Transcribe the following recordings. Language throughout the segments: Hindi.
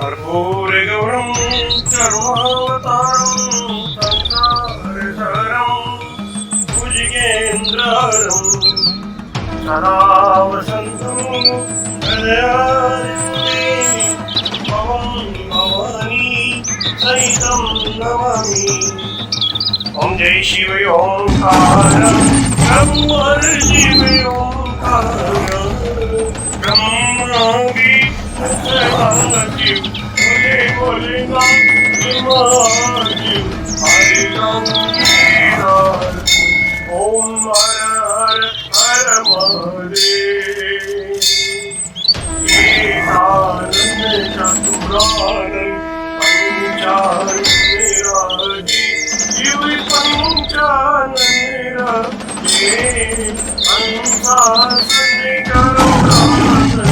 कर्पूरगौरं करुणावतारं संसारसारं भुजगेन्द्रहरं सदा वसन्तं हृदयारण्ये भवं भवानी सहितं नमामि। ओम जय शिव ओंकार ब्रह्म शिव ओंकार ब्रह्मा शिव बोले बोले शिव हरि राम ओम हर हर हर महादेव एकानंद चतुरानंद पंचानंद शिव पंचानंद पंचासन करुणासन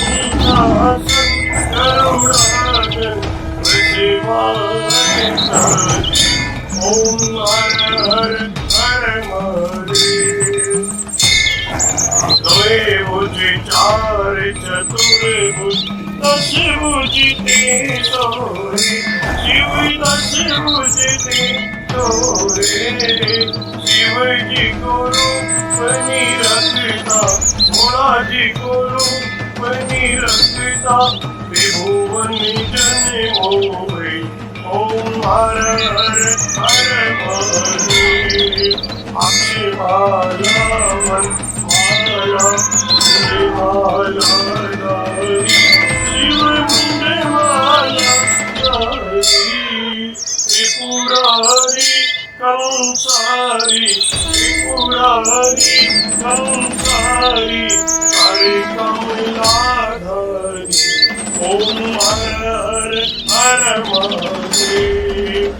पंचासन करुणासन ओम हर हर हर महादेव। द्वय भुजि चार चतुर्भुज दश भुजि ते सोरे शिव दश भुजि ते सोरे शिव जी गुरु बनी रखता भोला जी गुरु बनी रखता त्रिभुवन जन मोहे ओम हर हर हर महादेव। अक्षय माला मन माला माला शिव मुंडे माला त्रिपुरारी कंसारी त्रिपुरारी कंसारी हरि कमलाधारी ओम हर हर हर महादेव।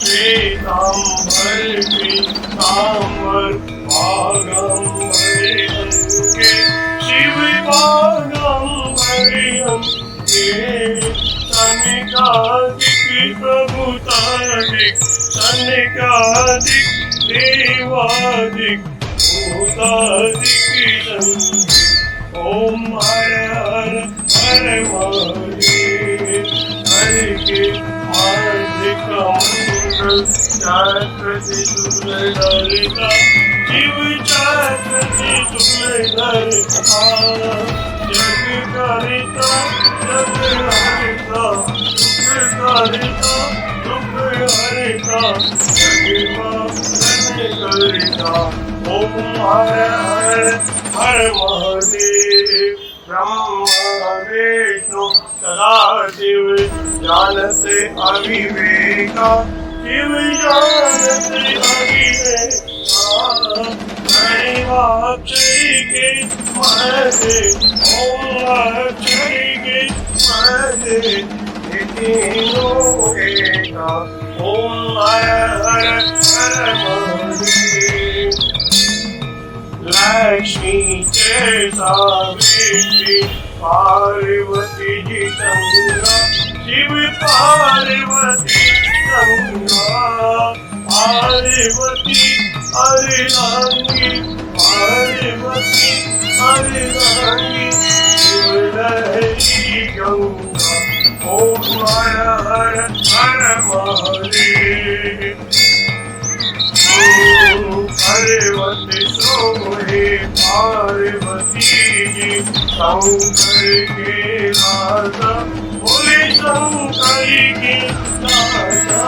श्वेतांबर पीतांबर भागंबर अंके शिव भागंबर अंके सनिकादिक प्रभुतादिक सनिकादिक देवादिक भूतादिक ओम हर हर हर महादेव। हरि के हार्दिक मंगल चक्रति सुरधरिता शिव चक्रति सुरधरिता जग करिता जग हरिता दुख करिता दुख हरिता जग करिता ओम हर हर हर महादेव। ब्रह्मा विष्णु सदाशिव जानते अविवेका शिव जानते अविवेका अक्षय के महे ओम अक्षय के महे तीनों एका ओम हर हर हर महादेव। लक्ष्मी के सावित्री पार्वती जी गंगा शिव पार्वती गंगा पार्वती हरिरांगी पार्वती हरिरांगी शिव लहरी गंगा ओम हर हर हर महादेव। पार्वती सोहे पार्वती जी शंकर के राजा बोले शंकर के राजा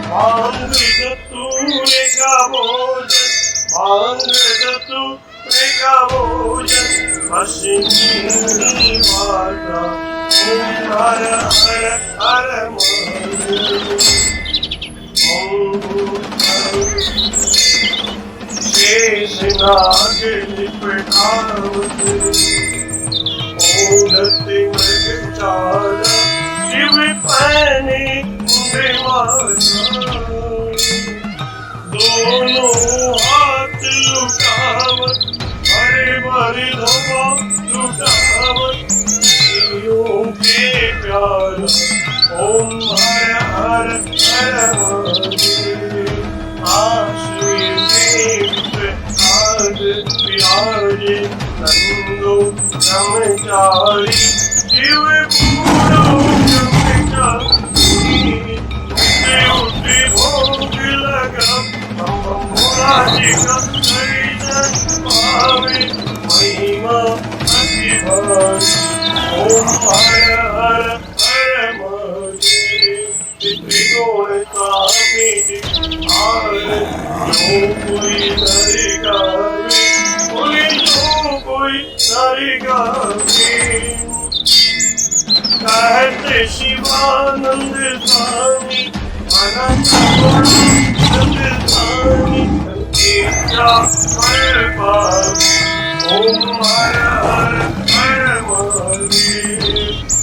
भांग धतूरे का भोजन भांग धतूरे का भोजन पश्चिमी माता ओम हर हर हर महादेव। शेषनाग लिपटावत ओढ़ते मृगचाला शिव पहने माला दोनों हाथ लुटावत हरे भरे धवा लुटावत शिवों के प्यारा ओम हर हर हर महादेव। विराजे नंदो ब्रह्मचारी शिव पूरो ब्रह्मचारी उठे भोग लगा भोला जी का दर्शन पावे महिमा अति भारी ओम हर हर हर महादेव त्रिगुण स्वामी आर जो कोई नर गावे बोले जो कोई नर गावे कहते शिवानंद स्वामी अनंत गुणानंद स्वामी इच्छा हर पावे ओम हर हर हर महादेव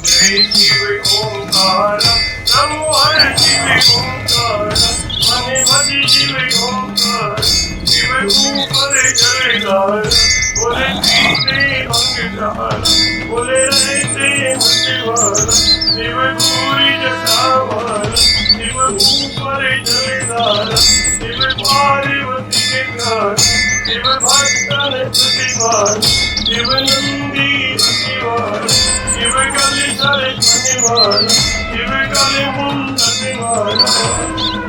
जय शिव ओंकार नमो हर शिव ओंकार मने भज शिव ओंकार शिव ऊपर जयकार बोले पीते अंगधार बोले रहते मतिवार शिव पूरी जटावार शिव ऊपर जयकार शिव पार्वती के घर शिव भक्तन प्रतिवार शिव नंदी प्रतिवार शिव गले सर प्रतिवार शिव गले मुंडवार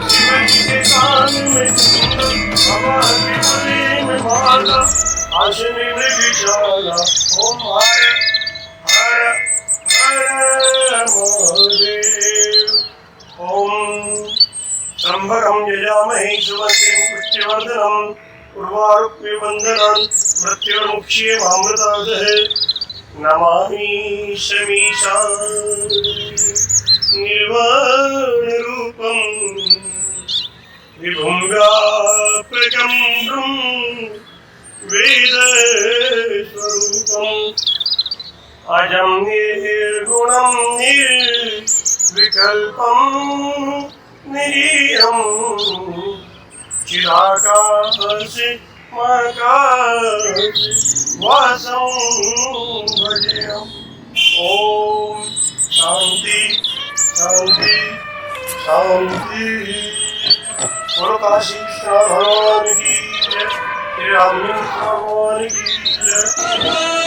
शिव जी के कान में कुंडल हवा के गले में माला आसन में विशाला ओम हर हर हर महादेव ओम त्र्यंबकं यजामहे सुगन्धिं पुष्टिवर्धनम् उर्वारुक्मिबन्धनान् मृत्युर्मुक्षीयमामृतादः नमामि शमीशान् निर्वाणरूपं विभुं व्यापकं वेदस्वरूपम् अजं निर्गुणं निर्विकल्पं निरीयं चिराकाशे वासं भजेयम् ॐ शान्ति शान्ति शान्ति बोलो काशी विश्वनाथ भगवान की जय, श्री रामकृष्ण भगवान की जय।